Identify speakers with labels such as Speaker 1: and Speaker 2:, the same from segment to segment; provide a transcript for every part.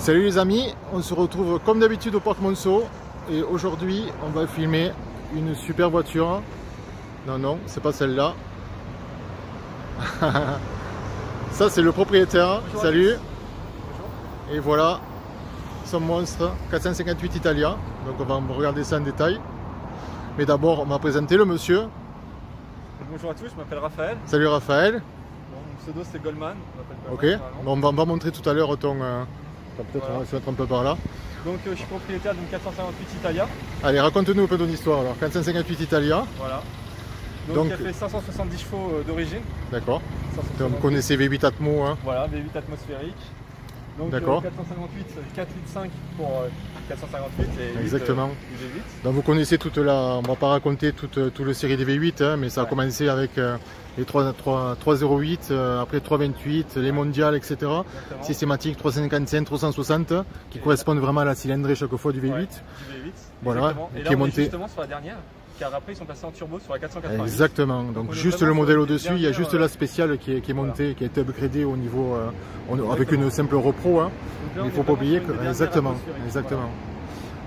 Speaker 1: Salut les amis, on se retrouve comme d'habitude au Parc Monceau et aujourd'hui on va filmer une super voiture. Non, c'est pas celle-là. Ça c'est le propriétaire.
Speaker 2: Bonjour.
Speaker 1: Salut.
Speaker 2: Bonjour.
Speaker 1: Et voilà son monstre 458 Italia. Donc on va regarder ça en détail. Mais d'abord on va présenter le monsieur.
Speaker 2: Bonjour à tous, je m'appelle Raphaël.
Speaker 1: Salut Raphaël.
Speaker 2: Bon, mon pseudo c'est Goldman.
Speaker 1: Ok, bon, on va montrer tout à l'heure ton... peut-être on va se mettre un peu par là.
Speaker 2: Donc je suis propriétaire d'une 458 Italia.
Speaker 1: Allez, raconte-nous un peu ton histoire alors. 458 Italia.
Speaker 2: Voilà. Donc elle fait 570 chevaux d'origine.
Speaker 1: D'accord. Donc vous connaissez V8 Atmo. Hein.
Speaker 2: Voilà, V8 atmosphérique. Donc 458, 4,5 pour 458 et
Speaker 1: exactement.
Speaker 2: Du V8.
Speaker 1: Donc vous connaissez toute la... On ne va pas raconter toute la série des V8, hein, mais ça a commencé avec les 308, après 328, les mondiales, etc.
Speaker 2: Exactement.
Speaker 1: Systématique 355, 360, qui correspondent vraiment à la cylindrée chaque fois du V8.
Speaker 2: Ouais, du V8.
Speaker 1: Voilà.
Speaker 2: Exactement. Et là
Speaker 1: qui est
Speaker 2: on
Speaker 1: monté...
Speaker 2: est justement sur la dernière. Car après ils sont passés en turbo sur la 488.
Speaker 1: Exactement, donc juste le modèle au-dessus, il y a juste la spéciale qui est montée, voilà, qui a été upgradée au niveau, avec une simple repro, hein. Mais il ne faut pas oublier que... Exactement. Voilà.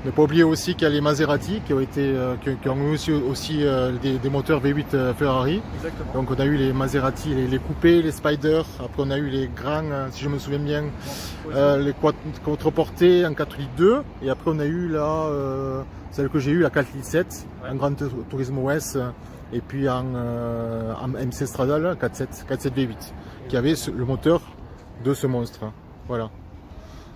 Speaker 1: Ne pas oublier aussi qu'il y a les Maserati qui ont eu aussi des moteurs V8 Ferrari.
Speaker 2: Exactement.
Speaker 1: Donc on a eu les Maserati, les coupés, les Spider, après on a eu les grands, si je me souviens bien, les quatreportés en 4 litres 2, et après on a eu celle que j'ai eue, la 4 litres 7, ouais, en Gran Turismo S, et puis en MC Stradale 4.7 V8, qui avait le moteur de ce monstre. Voilà.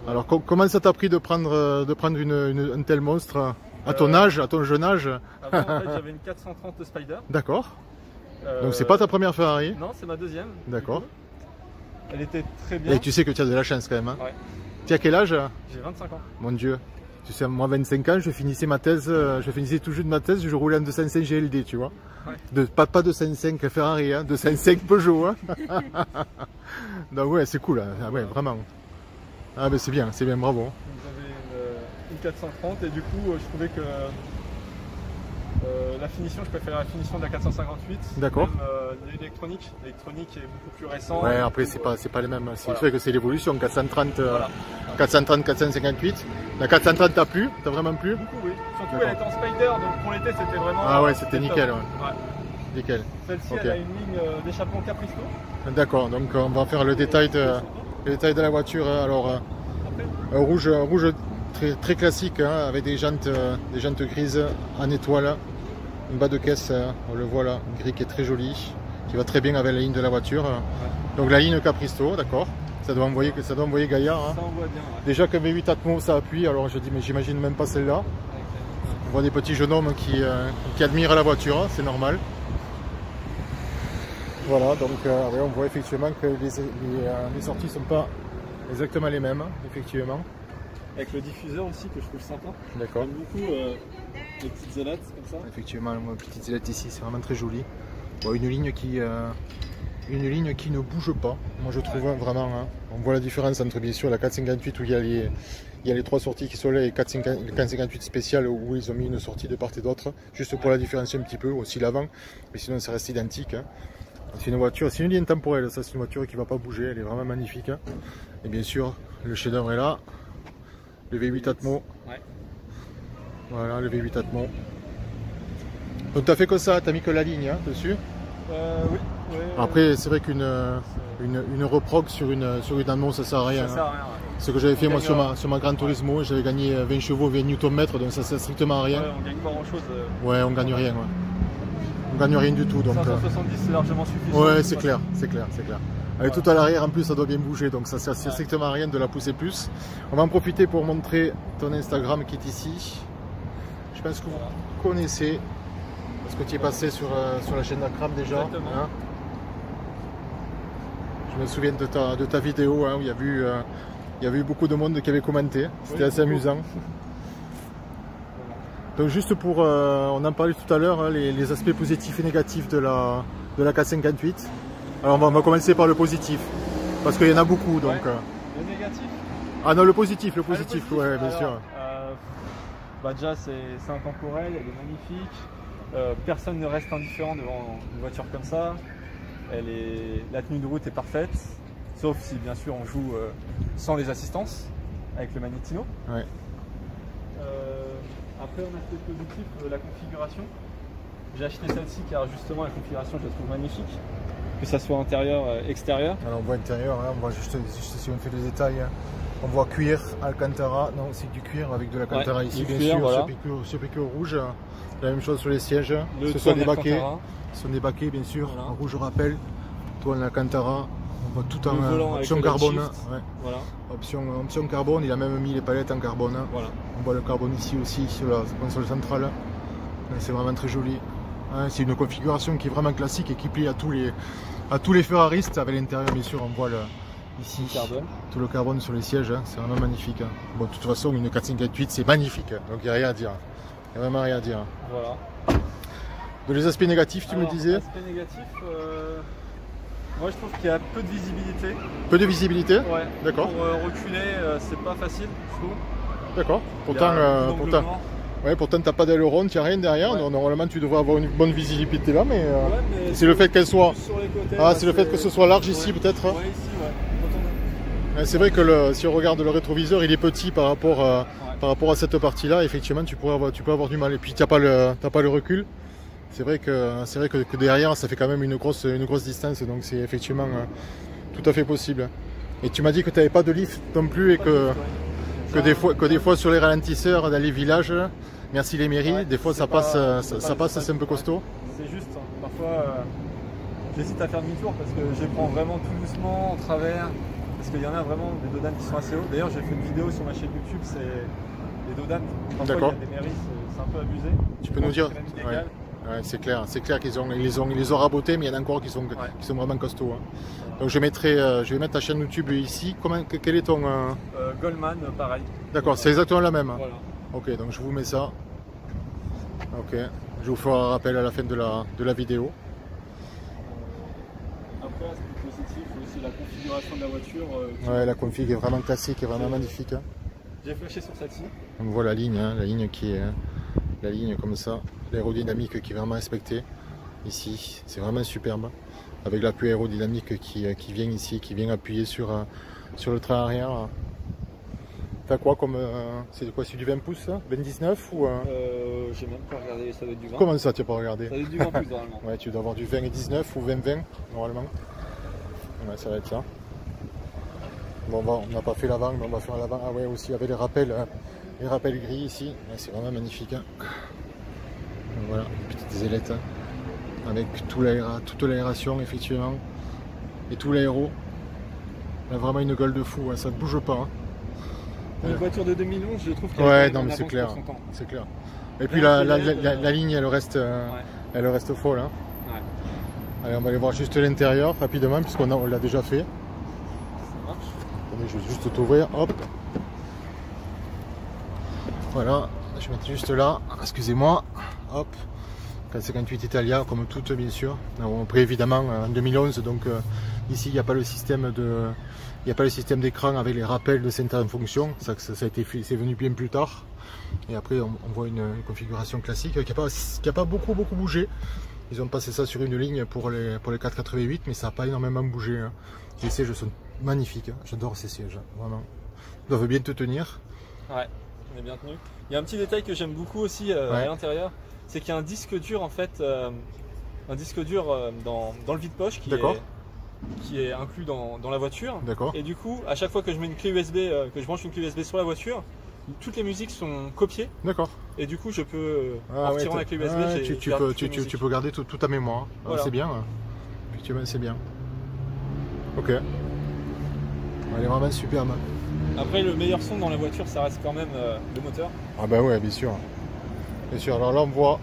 Speaker 1: Alors comment ça t'a pris de prendre un tel monstre à ton âge, à ton jeune âge?
Speaker 2: Avant, en fait, j'avais une 430 Spider.
Speaker 1: D'accord. Donc c'est pas ta première Ferrari?
Speaker 2: Non, c'est ma deuxième.
Speaker 1: D'accord.
Speaker 2: Elle était très bien.
Speaker 1: Et tu sais que tu as de la chance quand même. Hein.
Speaker 2: Ouais.
Speaker 1: Tu as quel âge?
Speaker 2: J'ai 25 ans.
Speaker 1: Mon Dieu. Tu sais, moi 25 ans, je finissais ma thèse, je finissais tout juste ma thèse, je roulais en 205 GLD, tu vois. Ouais. Pas 205 Ferrari, hein, 205 Peugeot. Hein. Donc ouais, c'est cool, hein. Ouais, vraiment. Ah ben c'est bien, bravo.
Speaker 2: Donc j'avais une 430 et du coup je trouvais que la finition, je préférais la finition de la 458.
Speaker 1: D'accord.
Speaker 2: L'électronique est beaucoup plus récent.
Speaker 1: Ouais, après c'est pas les mêmes, c'est vrai que c'est l'évolution, 430,
Speaker 2: voilà.
Speaker 1: 430, 458. La 430 t'as plu? T'as vraiment plu?
Speaker 2: Du coup oui, surtout elle était en Spider, donc pour l'été c'était vraiment...
Speaker 1: Ah ouais, c'était nickel, ouais. Nickel.
Speaker 2: Celle-ci elle a une ligne d'échappement Capristo.
Speaker 1: D'accord, donc on va faire le détail de la voiture. Alors rouge très classique, hein, avec des jantes grises en étoile, une bas de caisse, on le voit là, gris qui est très joli, qui va très bien avec la ligne de la voiture. Ouais. Donc la ligne Capristo, d'accord, ça doit envoyer gaillard. Hein.
Speaker 2: Ça envoie bien. Ouais.
Speaker 1: Déjà que V8 Atmo ça appuie, alors je dis mais j'imagine même pas celle-là. On voit des petits jeunes hommes qui admirent la voiture, c'est normal. Voilà, donc ouais, on voit effectivement que les sorties ne sont pas exactement les mêmes, effectivement.
Speaker 2: Avec le diffuseur aussi que je trouve sympa.
Speaker 1: D'accord.
Speaker 2: J'aime beaucoup les petites ailettes comme ça.
Speaker 1: Effectivement, une petite ailette ici, c'est vraiment très joli. Bon, une ligne qui ne bouge pas, moi je trouve, ouais, vraiment. Hein. On voit la différence entre bien sûr la 458 où il y a les trois sorties qui sont là et le 458 spécial où ils ont mis une sortie de part et d'autre, juste pour la différencier un petit peu, aussi l'avant, mais sinon ça reste identique. Hein. C'est une voiture, c'est une ligne temporelle, ça c'est une voiture qui ne va pas bouger, elle est vraiment magnifique. Hein. Et bien sûr, le chef-d'œuvre est là, le V8 Atmo. Ouais. Voilà, le V8 Atmo. Donc tu as fait que ça, tu n'as mis que la ligne hein, dessus?
Speaker 2: Oui.
Speaker 1: Après, c'est vrai qu'une reprog sur une Atmo, ça sert à rien. Ça sert à rien, ouais. Ce que j'avais fait moi sur ma Gran Turismo, j'avais gagné 20 chevaux, 20 Nm, donc ça sert strictement à rien.
Speaker 2: Ouais, on gagne pas grand chose.
Speaker 1: Ouais, on gagne rien. Ouais. On gagne rien du tout. Donc,
Speaker 2: 570 c'est largement suffisant.
Speaker 1: Ouais, c'est clair. Elle est tout à l'arrière, en plus ça doit bien bouger, donc ça sert strictement à rien de la pousser plus. On va en profiter pour montrer ton Instagram qui est ici. Je pense que vous connaissez, parce que tu es passé sur la chaîne d'Akram déjà.
Speaker 2: Exactement.
Speaker 1: Hein. Je me souviens de ta vidéo hein, où il y avait eu beaucoup de monde qui avait commenté, c'était assez amusant. Donc juste pour, on en parlait tout à l'heure, hein, les aspects positifs et négatifs de la 458. Alors on va commencer par le positif, parce qu'il y en a beaucoup. Donc,
Speaker 2: le négatif?
Speaker 1: Ah non, le positif, ouais, bien sûr.
Speaker 2: Déjà c'est intemporel, elle est magnifique, personne ne reste indifférent devant une voiture comme ça. La tenue de route est parfaite, sauf si bien sûr on joue sans les assistances. avec le Magnetino.
Speaker 1: Ouais.
Speaker 2: Après on a fait le positif, la configuration. J'ai acheté celle-ci car justement la configuration je la trouve magnifique. Que ça soit intérieur, extérieur.
Speaker 1: Alors on voit intérieur, hein, on voit juste si on fait le détail, hein, on voit cuir, Alcantara, non c'est du cuir avec de l'Alcantara
Speaker 2: ouais,
Speaker 1: ici bien
Speaker 2: cuir,
Speaker 1: sûr,
Speaker 2: voilà.
Speaker 1: sur piqûre rouge, la même chose sur les sièges, ce sont des baquets bien sûr,
Speaker 2: voilà.
Speaker 1: En rouge rappel, toile Alcantara, on voit tout en option
Speaker 2: le
Speaker 1: carbone,
Speaker 2: shift,
Speaker 1: ouais.
Speaker 2: voilà.
Speaker 1: option carbone, il a même mis les palettes en carbone,
Speaker 2: voilà.
Speaker 1: On voit le carbone ici aussi sur la console centrale, c'est vraiment très joli. C'est une configuration qui est vraiment classique et qui plie à tous les Ferraristes. Avec l'intérieur bien sûr on voit ici tout le carbone sur les sièges, hein. C'est vraiment magnifique, hein. Bon, de toute façon une 458 c'est magnifique, donc il n'y a rien à dire, il n'y a vraiment rien à dire.
Speaker 2: Voilà.
Speaker 1: De les aspects négatifs tu me disais?
Speaker 2: Aspect négatif, moi je trouve qu'il y a peu de visibilité.
Speaker 1: Peu de visibilité?
Speaker 2: Ouais.
Speaker 1: D'accord.
Speaker 2: Pour reculer c'est pas facile je trouve.
Speaker 1: D'accord. Pourtant t'as pas d'aileron, tu n'as rien derrière, donc normalement tu devrais avoir une bonne visibilité là, mais c'est le fait qu'elle soit. C'est le fait que ce soit large ici peut-être.
Speaker 2: Ouais, ici, ouais.
Speaker 1: C'est vrai que si on regarde le rétroviseur, il est petit par rapport à cette partie là, effectivement tu peux avoir du mal. Et puis t'as pas le recul. C'est vrai que derrière ça fait quand même une grosse distance, donc c'est effectivement tout à fait possible. Et tu m'as dit que tu n'avais pas de lift non plus et que des fois sur les ralentisseurs dans les villages, merci les mairies, des fois ça passe, c'est un peu costaud.
Speaker 2: C'est juste, hein. Parfois j'hésite à faire demi-tour parce que je les prends vraiment tout doucement en travers, parce qu'il y en a vraiment des dodanes qui sont assez hauts. D'ailleurs j'ai fait une vidéo sur ma chaîne YouTube, c'est les dodanes, parfois il y a des mairies, c'est un peu abusé.
Speaker 1: Tu peux nous dire? Ouais, c'est clair qu'ils les ont rabotés, mais il y en a encore qui sont vraiment costauds, hein. Donc je vais mettre ta chaîne YouTube ici. Quel est ton
Speaker 2: Goldman, pareil.
Speaker 1: D'accord, c'est exactement la même.
Speaker 2: Voilà.
Speaker 1: Ok, donc je vous mets ça. Ok, je vous ferai un rappel à la fin de la vidéo.
Speaker 2: Après, aspect positif, aussi la configuration de la voiture.
Speaker 1: Ouais, la config est vraiment classique et vraiment magnifique, hein.
Speaker 2: J'ai flashé sur celle-ci.
Speaker 1: On voit la ligne, hein, la ligne qui est la ligne comme ça, l'aérodynamique qui est vraiment respectée. Ici, c'est vraiment superbe. Avec l'appui aérodynamique qui vient ici, qui vient appuyer sur le train arrière. T'as quoi comme. C'est quoi? C'est du 20 pouces 20-19 ou
Speaker 2: j'ai même pas regardé, ça doit être du 20.
Speaker 1: Comment ça, tu n'as pas regardé?
Speaker 2: Ça doit être du 20 pouces normalement.
Speaker 1: Ouais, tu dois avoir du 20 et 19 ou 20-20 normalement. Ouais, ça va être ça. Bon, on n'a pas fait l'avant, mais on va faire l'avant. Ah ouais, aussi avec les rappels gris ici. Ouais, c'est vraiment magnifique, hein. Donc, voilà, les petites ailettes, hein. Avec toute l'aération effectivement et tout l'aéro. Là vraiment une gueule de fou, hein, ça ne bouge pas, hein.
Speaker 2: Une voiture de 2011, je trouve qu'elle
Speaker 1: ouais, non mais c'est clair, c'est clair. Et puis la ligne elle reste folle, hein.
Speaker 2: Ouais.
Speaker 1: Allez, on va aller voir juste l'intérieur rapidement puisqu'on l'a déjà fait.
Speaker 2: Ça marche.
Speaker 1: Attendez, je vais juste t'ouvrir, hop. Voilà, je vais mettre juste là, excusez-moi, hop. 458 Italia, comme toutes bien sûr. Après évidemment en 2011, donc ici il n'y a pas le système d'écran avec les rappels de ceinture en fonction. Ça a été fait, c'est venu bien plus tard. Et après on voit une configuration classique qui n'a pas beaucoup bougé. Ils ont passé ça sur une ligne pour les 488, mais ça n'a pas énormément bougé, hein. Les sièges sont magnifiques, hein. J'adore ces sièges, vraiment. Ils doivent bien te tenir.
Speaker 2: Ouais, on est bien tenu. Il y a un petit détail que j'aime beaucoup aussi à l'intérieur. C'est qu'il y a un disque dur en fait, dans le vide-poche qui est inclus dans la voiture. Et du coup, à chaque fois que je mets une clé USB, que je branche une clé USB sur la voiture, toutes les musiques sont copiées.
Speaker 1: D'accord.
Speaker 2: Et du coup, je peux, en retirant la clé USB,
Speaker 1: tu peux garder toute ta mémoire. Voilà. C'est bien. Effectivement, c'est bien. Ok. Elle est vraiment superbe.
Speaker 2: Après, le meilleur son dans la voiture, ça reste quand même le moteur.
Speaker 1: Ah bah ouais, bien sûr. Bien sûr, alors là on voit,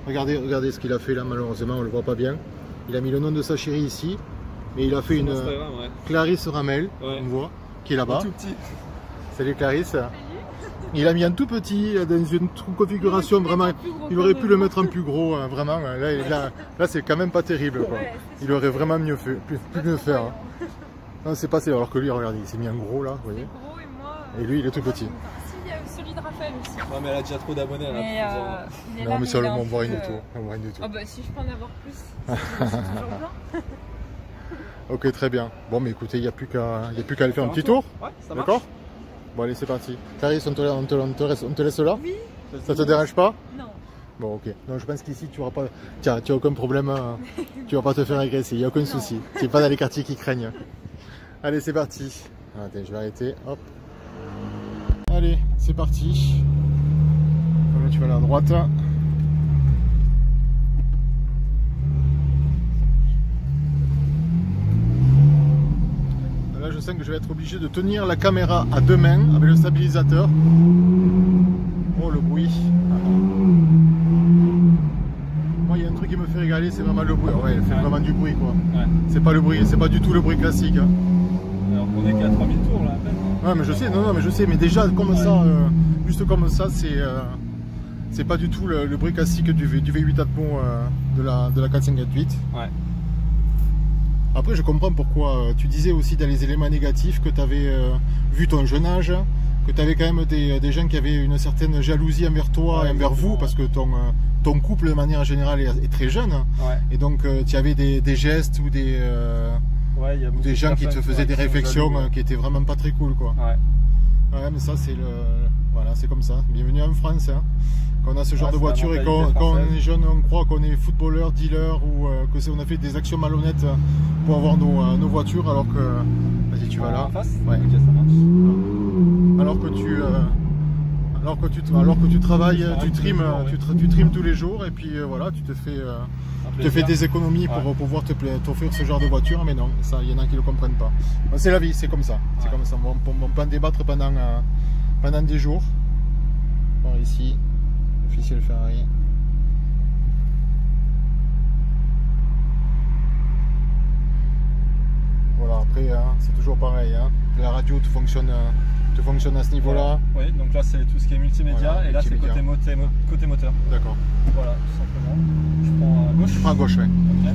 Speaker 1: regardez ce qu'il a fait là, malheureusement on le voit pas bien. Il a mis le nom de sa chérie ici, mais il a fait une Clarisse Ramel, on voit, qui est là-bas.
Speaker 2: Tout petit.
Speaker 1: Salut Clarisse. Il a mis un tout petit dans une configuration vraiment, il aurait pu le mettre en plus gros, hein, vraiment. Là c'est quand même pas terrible, quoi. Il aurait vraiment mieux faire. Hein. Non, c'est passé, alors que lui, regardez, il s'est mis un gros là, vous voyez. Et lui il est tout petit.
Speaker 3: Celui de Raphaël aussi.
Speaker 2: Ouais, mais elle a déjà trop d'abonnés.
Speaker 1: Non, mais ça, on voit rien du tout.
Speaker 3: Ah bah si je peux en avoir plus, c'est toujours bien.
Speaker 1: Ok, très bien. Bon, mais écoutez, il n'y a plus qu'à aller faire un petit tour.
Speaker 2: Ouais, ça marche.
Speaker 1: D'accord. Bon allez c'est parti. Clarisse, on te laisse là?
Speaker 3: Oui.
Speaker 1: Ça te dérange pas?
Speaker 3: Non.
Speaker 1: Bon ok. Donc je pense qu'ici tu n'auras pas. Tiens, tu n'as aucun problème. Tu vas pas te faire agresser, il n'y a aucun souci. Tu n'es pas dans les quartiers qui craignent. Allez c'est parti. Attends, je vais arrêter. Hop. Allez, c'est parti. Voilà, tu vas aller à droite. Là, je sens que je vais être obligé de tenir la caméra à deux mains avec le stabilisateur. Oh, le bruit. Moi, il y a un truc qui me fait régaler, c'est vraiment le bruit. Ouais, il fait vraiment du bruit, quoi. Ouais. C'est pas le bruit, c'est pas du tout le bruit classique. Hein.
Speaker 2: Alors qu'on est qu'à 3000 tours, là, à peine.
Speaker 1: Ouais, mais je sais, non, mais je sais, mais déjà, comme ça, juste comme ça, c'est pas du tout le bruit classique du V8 Atmo de la 458.
Speaker 2: Ouais.
Speaker 1: Après, je comprends pourquoi tu disais aussi dans les éléments négatifs que tu avais vu ton jeune âge, que tu avais quand même des gens qui avaient une certaine jalousie envers toi et envers vous, parce que ton couple de manière générale est très jeune.
Speaker 2: Ouais.
Speaker 1: Et donc, tu avais des gestes ou des gens qui te faisaient des réflexions qui étaient vraiment pas très cool, quoi.
Speaker 2: Ouais.
Speaker 1: Ouais, mais ça, c'est comme ça. Bienvenue en France. Hein. Quand on a ce genre de voiture et quand on est jeune, on croit qu'on est footballeur, dealer ou que on a fait des actions malhonnêtes pour avoir nos voitures, alors que vas-y, tu vas là.
Speaker 2: En face.
Speaker 1: Ouais.
Speaker 2: Ok, ça marche.
Speaker 1: Alors que tu travailles, tu trimes tous les jours et puis voilà, tu te fais des économies pour pouvoir t'offrir ce genre de voiture, mais non, ça, il y en a qui ne le comprennent pas. C'est la vie, c'est comme ça. C'est comme ça. On peut en débattre pendant des jours. Bon, ici, officiel Ferrari. Voilà, après, hein, c'est toujours pareil. Hein. La radio te fonctionne à ce niveau-là.
Speaker 2: Oui, donc là, c'est tout ce qui est multimédia, voilà, et là, c'est côté moteur.
Speaker 1: D'accord.
Speaker 2: Voilà, tout simplement. Je prends à gauche.
Speaker 1: Je prends à gauche, oui.
Speaker 2: Okay.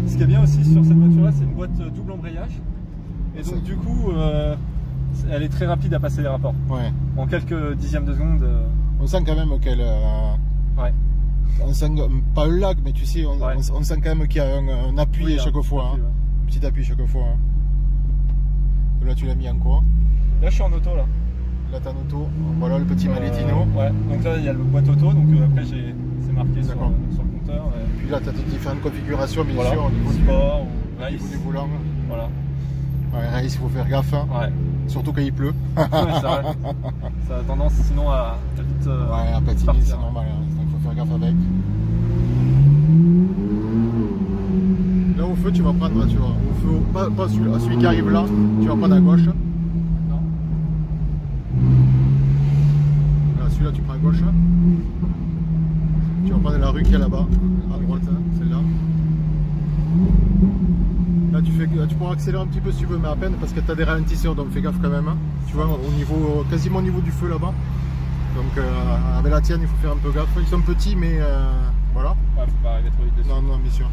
Speaker 2: Ce qui est bien aussi sur cette voiture-là, c'est une boîte double embrayage. Et donc, du coup, elle est très rapide à passer les rapports.
Speaker 1: Ouais.
Speaker 2: En quelques dixièmes de seconde.
Speaker 1: On sent quand même qu'elle.
Speaker 2: Ouais.
Speaker 1: On sent pas un lag, mais tu sais, on sent quand même qu'il y a un appui à chaque fois. Hein. Petit appui chaque fois. Hein. Là, tu l'as mis en quoi?
Speaker 2: Là, je suis en auto.
Speaker 1: Là, t'es en auto. Voilà le petit Maletino.
Speaker 2: Ouais, donc là, il y a le boîte auto. Donc après, c'est marqué sur le compteur.
Speaker 1: Et puis là, tu as différentes configurations, bien
Speaker 2: voilà,
Speaker 1: sûr, au niveau
Speaker 2: sport,
Speaker 1: au niveau du volant.
Speaker 2: Voilà.
Speaker 1: Ouais, race, il faut faire gaffe. Hein. Ouais. Surtout quand il pleut.
Speaker 2: Ouais, ça a tendance sinon à vite.
Speaker 1: Ouais, à patiner, c'est normal. Hein. Donc, il faut faire gaffe avec. Là, au feu, tu vas prendre, tu vois, au feu, pas celui qui arrive là, tu vas prendre à gauche.
Speaker 2: Non.
Speaker 1: Là, celui-là, tu prends à gauche. Tu vas prendre la rue qui est là-bas, à droite, hein, celle-là. Là, tu pourras accélérer un petit peu si tu veux, mais à peine parce que tu as des ralentisseurs, donc fais gaffe quand même. Hein. Tu vois, quasiment au niveau du feu là-bas. Donc, avec la tienne, il faut faire un peu gaffe. Ils sont petits, mais voilà.
Speaker 2: Ouais, faut pas arriver trop vite dessus.
Speaker 1: Non, bien sûr.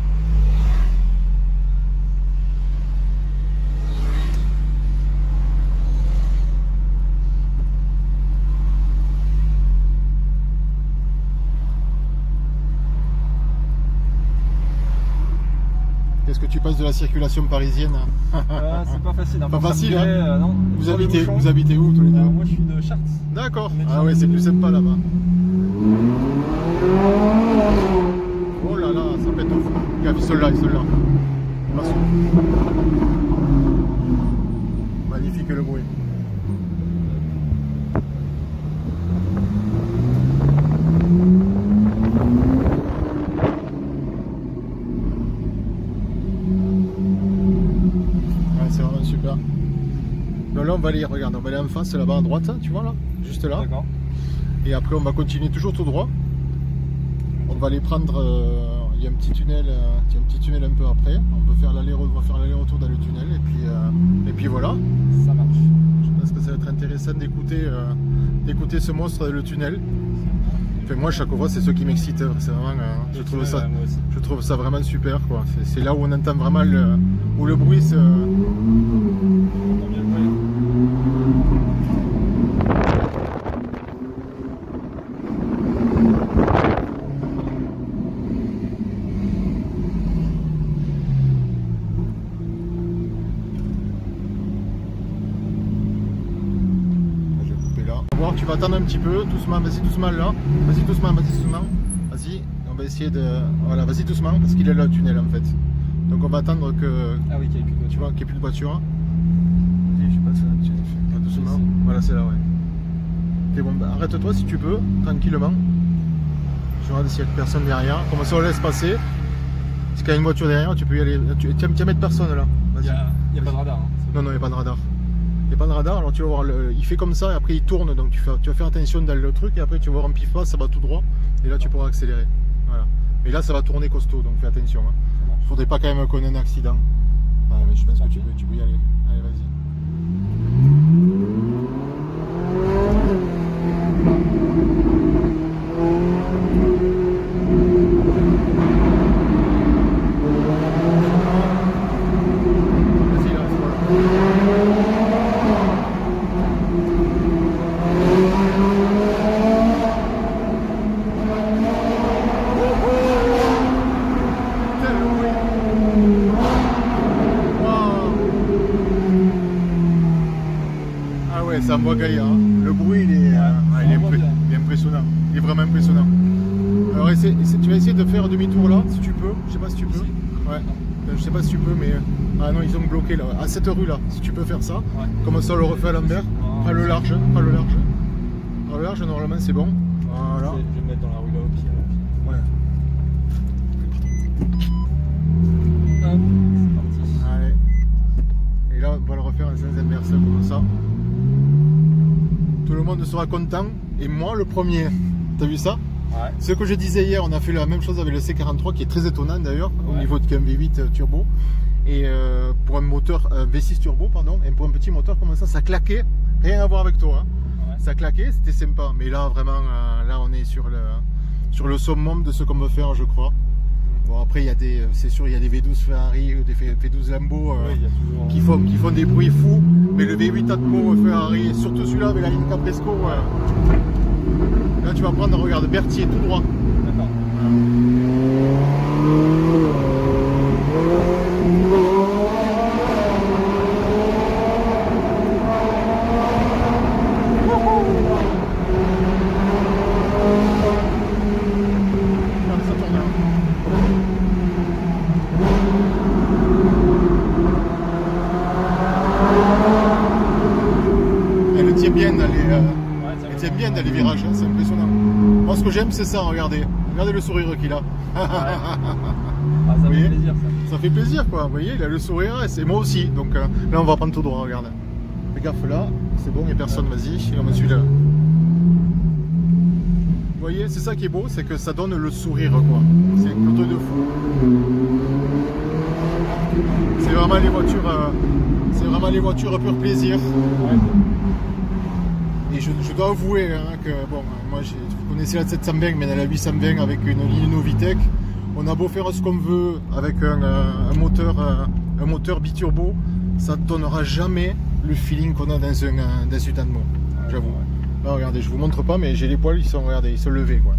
Speaker 1: Qu'est-ce que tu penses de la circulation parisienne?
Speaker 2: C'est pas facile. Hein,
Speaker 1: pas facile, hein
Speaker 2: non.
Speaker 1: Vous habitez où tous les deux?
Speaker 2: Moi je suis de Chartres.
Speaker 1: D'accord. Ah ouais, c'est plus sympa là-bas. Oh là là, ça pète au fond. Regarde, ils sont là. Magnifique le bruit. C'est vraiment super. Donc là on va aller en face là-bas à droite, tu vois là, juste là.
Speaker 2: D'accord.
Speaker 1: Et après on va continuer toujours tout droit. On va aller prendre, il y a un petit tunnel, un peu après. On va faire l'aller-retour dans le tunnel et puis voilà.
Speaker 2: Ça marche.
Speaker 1: Je pense que ça va être intéressant d'écouter ce monstre dans le tunnel. Enfin, moi chaque fois c'est ce qui m'excite, c'est vraiment, je trouve ça vraiment super quoi. C'est là où on entend vraiment où le bruit se... tu vas attendre un petit peu, doucement, vas-y doucement là, vas-y doucement, vas-y, on va essayer de... Voilà, vas-y doucement, parce qu'il est là le tunnel en fait. Donc on va attendre que...
Speaker 2: Ah oui, qu'il n'y ait plus de voiture.
Speaker 1: Tu vois, qu'il n'y ait plus de voiture. Vas-y, je passe là, doucement, voilà c'est là, ouais. Ok, bon, bah, arrête-toi si tu peux, tranquillement. Je regarde s'il n'y a personne derrière, comme ça on laisse passer. Si il y a une voiture derrière, tu peux y aller, tu vas mettre personne là.
Speaker 2: Il n'y a pas de radar. Hein.
Speaker 1: Non, il n'y a pas de radar. Il n'y a pas de radar, alors tu vas voir, il fait comme ça et après il tourne, donc tu vas faire attention dans le truc et après tu vas voir un pif pas, ça va tout droit et là tu pourras accélérer. Voilà. Et là ça va tourner costaud, donc fais attention. Hein. Il ne faudrait pas quand même qu'on ait un accident. Ouais, mais je pense que tu peux y aller. Allez, vas-y. Ça envoie Gaïa. Le bruit il est impressionnant. Il est vraiment impressionnant. Alors tu vas essayer de faire demi-tour là si tu peux. Je sais pas si tu peux. Ouais. Je sais pas si tu peux mais. Ah non ils ont bloqué là. À cette rue là, si tu peux faire ça. Ouais. Comme ça on le refait à l'envers. Pas le large. Pas le large. Pas le large normalement c'est bon. Voilà.
Speaker 2: Je vais me mettre dans la rue là au pied.
Speaker 1: Ouais.
Speaker 2: Hop, c'est parti.
Speaker 1: Allez. Et là on va le refaire en sens inverse comme ça. Tout le monde sera content et moi le premier. T'as vu ça? Ouais. Ce que je disais hier, on a fait la même chose avec le C43 qui est très étonnant d'ailleurs au niveau de V8 turbo et pour un moteur V6 turbo pardon et pour un petit moteur comme ça claquait, rien à voir avec toi. Hein. Ouais. Ça claquait, c'était sympa, mais là vraiment là on est sur le summum de ce qu'on veut faire je crois. Bon après il y a des, c'est sûr il y a des V12 Ferrari ou des V12 Lambo qui font des bruits fous, mais le V8 Atmo Ferrari, surtout celui-là avec la ligne Caprisco, là tu vas prendre, regarde, Berthier tout droit. D'accord. Dans les virages, hein, c'est impressionnant. Moi ce que j'aime c'est ça, regardez le sourire qu'il a.
Speaker 2: Ça fait plaisir ça.
Speaker 1: Ça fait plaisir quoi, vous voyez, il a le sourire et c'est moi aussi. Donc là on va prendre tout droit, regarde. Fais gaffe là, c'est bon, il n'y a personne, vas-y, on me suit là. Vous voyez, c'est ça qui est beau, c'est que ça donne le sourire quoi. C'est un truc de fou. C'est vraiment les voitures pur plaisir. Et je dois avouer hein, que bon, moi vous connaissez la 720 mais dans la 820 avec une ligne Novitec, on a beau faire ce qu'on veut avec un moteur biturbo, ça ne donnera jamais le feeling qu'on a dans une Atmo, j'avoue. Là regardez, je vous montre pas mais j'ai les poils, ils sont levés quoi.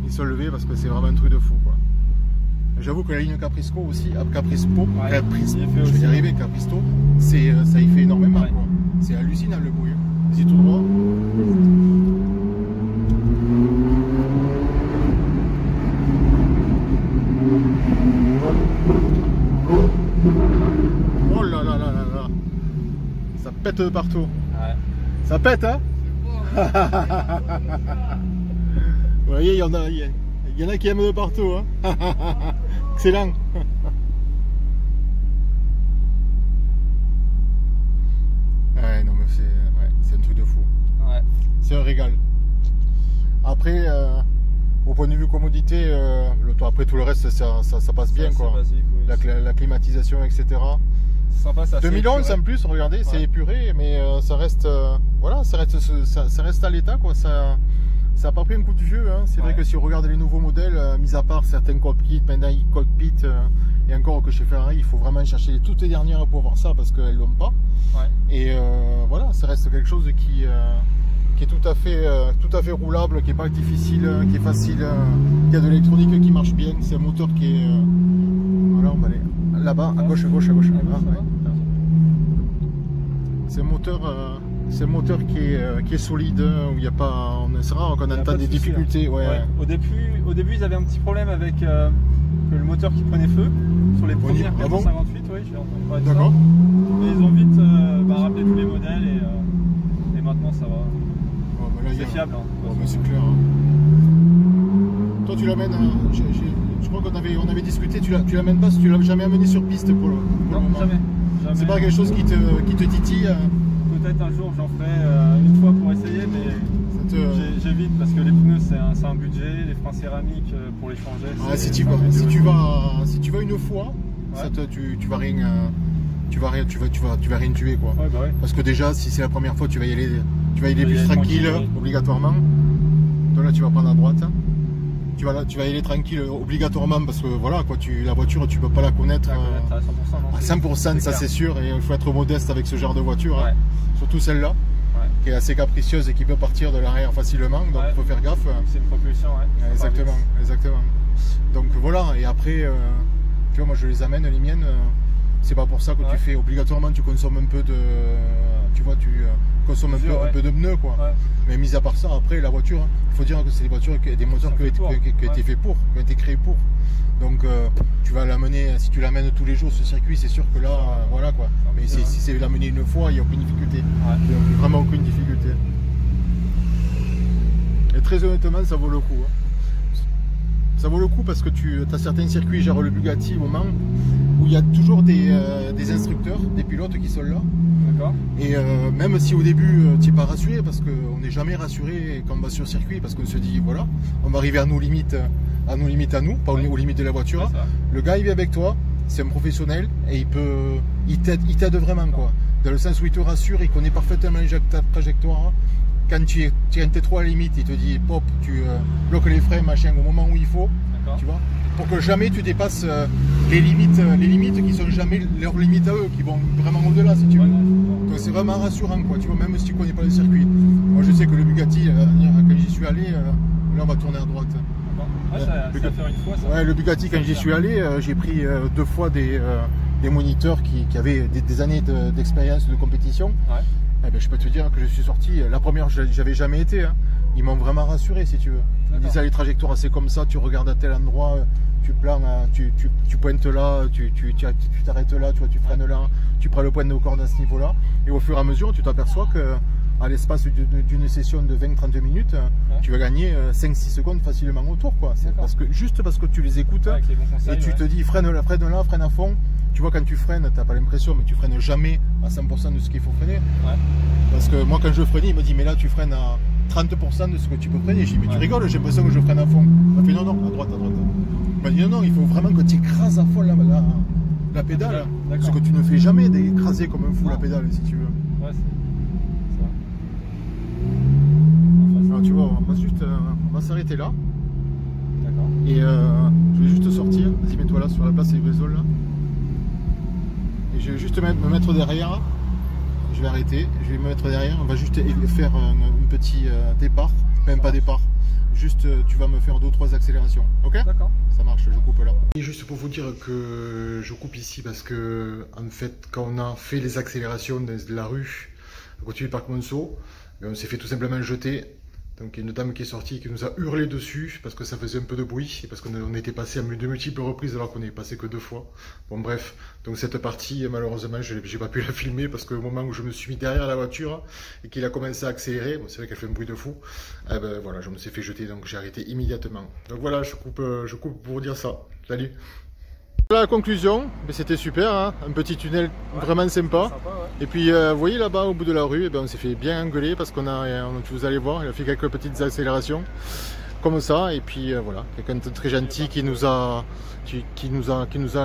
Speaker 1: Ils sont levés parce que c'est vraiment un truc de fou quoi. J'avoue que la ligne Caprisco aussi, je vais y arriver, Capristo, ça y fait énormément quoi. C'est hallucinant le bruit. Vas-y tout droit. Oh là là là là là. Ça pète de partout. Ouais. Ça pète hein. Vous voyez, il y en a qui aiment de partout hein. Excellent. Ouais, non mais c'est un truc de fou. Ouais. C'est un régal. Après, au point de vue commodité, après tout le reste, ça passe bien quoi. Basique, oui. La climatisation, etc. Sympa, 2011 épuré. En plus, regardez, c'est épuré, mais ça reste, voilà, ça reste à l'état quoi. Ça n'a pas pris un coup de vieux. Hein. C'est vrai que si on regarde les nouveaux modèles, mis à part certains cockpits, maintenant cockpit, et encore que chez Ferrari, il faut vraiment chercher les toutes les dernières pour voir ça parce qu'elles l'ont pas. Ouais. Et voilà, ça reste quelque chose qui est tout à fait roulable, qui est pas difficile, qui est facile, qui a de l'électronique qui marche bien. C'est un moteur qui est voilà, on va aller là-bas, à gauche. Ah, ouais. C'est un moteur C'est un moteur qui est solide, où il n'y a pas. C'est rare qu'on entend des difficultés.
Speaker 2: Hein.
Speaker 1: Ouais.
Speaker 2: Ouais. Au début, ils avaient un petit problème avec le moteur qui prenait feu sur les premières 458. Oui, j'ai entendu parler de ça.
Speaker 1: D'accord.
Speaker 2: Mais ils ont vite rappelé tous les modèles et maintenant ça va. C'est fiable. Hein,
Speaker 1: c'est clair. Hein. Toi, tu l'amènes. Je crois qu'on avait discuté. Tu l'amènes pas, tu l'as jamais amené sur piste pour le
Speaker 2: non,
Speaker 1: moment.
Speaker 2: Jamais.
Speaker 1: C'est pas quelque chose qui te titille.
Speaker 2: Peut-être un jour j'en ferai une fois pour essayer, mais j'évite parce que les pneus c'est un budget, les freins céramiques pour les changer.
Speaker 1: Ah, si tu vas une fois, ouais. Tu vas rien tuer quoi.
Speaker 2: Ouais, bah ouais.
Speaker 1: Parce que déjà si c'est la première fois tu vas y aller plus tranquille obligatoirement. Donc là tu vas prendre à droite. Tu vas y aller tranquille obligatoirement parce que voilà quoi, la voiture tu peux pas la connaître
Speaker 2: à
Speaker 1: 100%, ça c'est sûr, et il faut être modeste avec ce genre de voiture, ouais. Hein. Surtout celle-là, ouais. Qui est assez capricieuse et qui peut partir de l'arrière facilement, donc il faut faire gaffe.
Speaker 2: C'est une propulsion, ouais.
Speaker 1: Exactement. Donc voilà, et après, tu vois, moi je les amène, les miennes, c'est pas pour ça que tu fais obligatoirement, tu consommes un peu de, tu vois, consommes un peu de pneus quoi. Ouais. Mais mis à part ça, après la voiture, il faut dire que c'est des moteurs qui ont été faits pour, qui ont été créés pour. Donc tu vas l'amener, si tu l'amènes tous les jours ce circuit, c'est sûr que là, voilà quoi. Mais si c'est l'amener une fois, il n'y a aucune difficulté. Ouais. Il n'y a vraiment aucune difficulté. Et très honnêtement, ça vaut le coup. Hein. Ça vaut le coup parce que tu as certains circuits, genre le Bugatti au Mans, où il y a toujours des instructeurs, des pilotes qui sont là. Et même si au début tu n'es pas rassuré, parce qu'on n'est jamais rassuré quand on va sur circuit, parce qu'on se dit voilà, on va arriver à nos limites à nous, pas aux limites de la voiture. Le gars il vient avec toi, c'est un professionnel et il t'aide vraiment quoi. Dans le sens où il te rassure, il connaît parfaitement ta trajectoire. Quand tu es trop à la limite, il te dit pop, tu bloques les freins machin au moment où il faut, tu vois, pour que jamais tu dépasses les limites qui sont jamais leurs limites à eux, qui vont vraiment au-delà si tu veux. Donc c'est vraiment rassurant quoi, tu vois, même si tu connais pas le circuit. Moi je sais que le Bugatti, quand j'y suis allé, là on va tourner à droite.
Speaker 2: Ça va faire une fois ça.
Speaker 1: Ouais, le Bugatti quand j'y suis allé, j'ai pris 2 fois des moniteurs qui avaient des années d'expérience de compétition. Ouais. Eh ben, je peux te dire que je suis sorti, la première j'avais jamais été, hein. Ils m'ont vraiment rassuré si tu veux. Ils disaient les trajectoires c'est comme ça, tu regardes à tel endroit, tu planes, tu pointes là, tu t'arrêtes là, tu vois, tu freines là, tu prends le point de corde à ce niveau là, et au fur et à mesure tu t'aperçois que à l'espace d'une session de 20-30 minutes, tu vas gagner 5-6 secondes facilement au tour quoi. Juste parce que tu les écoutes et tu te dis freine là, freine à fond. Tu vois, quand tu freines, t'as pas l'impression, mais tu freines jamais à 100% de ce qu'il faut freiner. Ouais. Parce que moi, quand je freinais, il me dit, mais là, tu freines à 30% de ce que tu peux freiner. Je dis, mais tu rigoles, j'ai l'impression que je freine à fond. Il m'a fait, non, à droite. Il m'a dit, non, il faut vraiment que tu écrases à fond la pédale. Ce que tu ne fais jamais, d'écraser comme un fou la pédale, si tu veux. Ouais, c'est ça. Alors, tu vois, on va s'arrêter là. D'accord. Et je vais juste sortir. Vas-y, mets-toi là, sur la place des Brésols, là. Et je vais juste me mettre derrière, je vais arrêter, je vais me mettre derrière, on va juste faire un petit départ, même pas départ, juste tu vas me faire 2 ou 3 accélérations, ok? D'accord. Ça marche, je coupe là. Et juste pour vous dire que je coupe ici parce que en fait quand on a fait les accélérations de la rue à côté du parc Monceau, on s'est fait tout simplement jeter. Donc il y a une dame qui est sortie qui nous a hurlé dessus parce que ça faisait un peu de bruit et parce qu'on était passé à de multiples reprises alors qu'on n'est passé que 2 fois. Bon bref, donc cette partie malheureusement je n'ai pas pu la filmer parce qu'au moment où je me suis mis derrière la voiture et qu'il a commencé à accélérer, bon, c'est vrai qu'elle fait un bruit de fou, eh ben, voilà, je me suis fait jeter donc j'ai arrêté immédiatement. Donc voilà, je coupe pour vous dire ça. Salut. La conclusion, c'était super, hein, un petit tunnel vraiment sympa. Et puis vous voyez là-bas au bout de la rue, on s'est fait bien engueuler parce qu'on vous allez voir, il a fait quelques petites accélérations comme ça. Et puis voilà, quelqu'un de très gentil qui nous a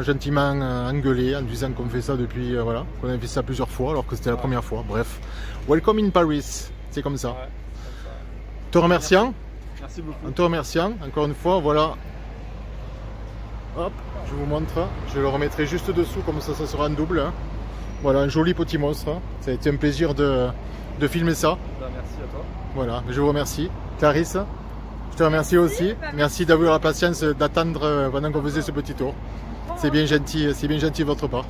Speaker 1: gentiment engueulé en disant qu'on fait ça depuis, voilà, qu'on avait fait ça plusieurs fois alors que c'était la première fois. Bref, welcome in Paris, c'est comme ça. Te remerciant,
Speaker 2: merci beaucoup.
Speaker 1: En te remerciant, encore une fois, voilà. Hop, je vous montre, je le remettrai juste dessous, comme ça, ça sera en double. Hein. Voilà, un joli petit monstre. Hein. Ça a été un plaisir de filmer ça.
Speaker 2: Merci à toi.
Speaker 1: Voilà, je vous remercie. Clarisse, je te remercie aussi. Merci d'avoir la patience d'attendre pendant qu'on faisait ce petit tour. C'est bien gentil de votre part.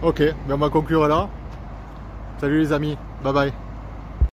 Speaker 1: Ok, on va conclure là. Salut les amis. Bye bye.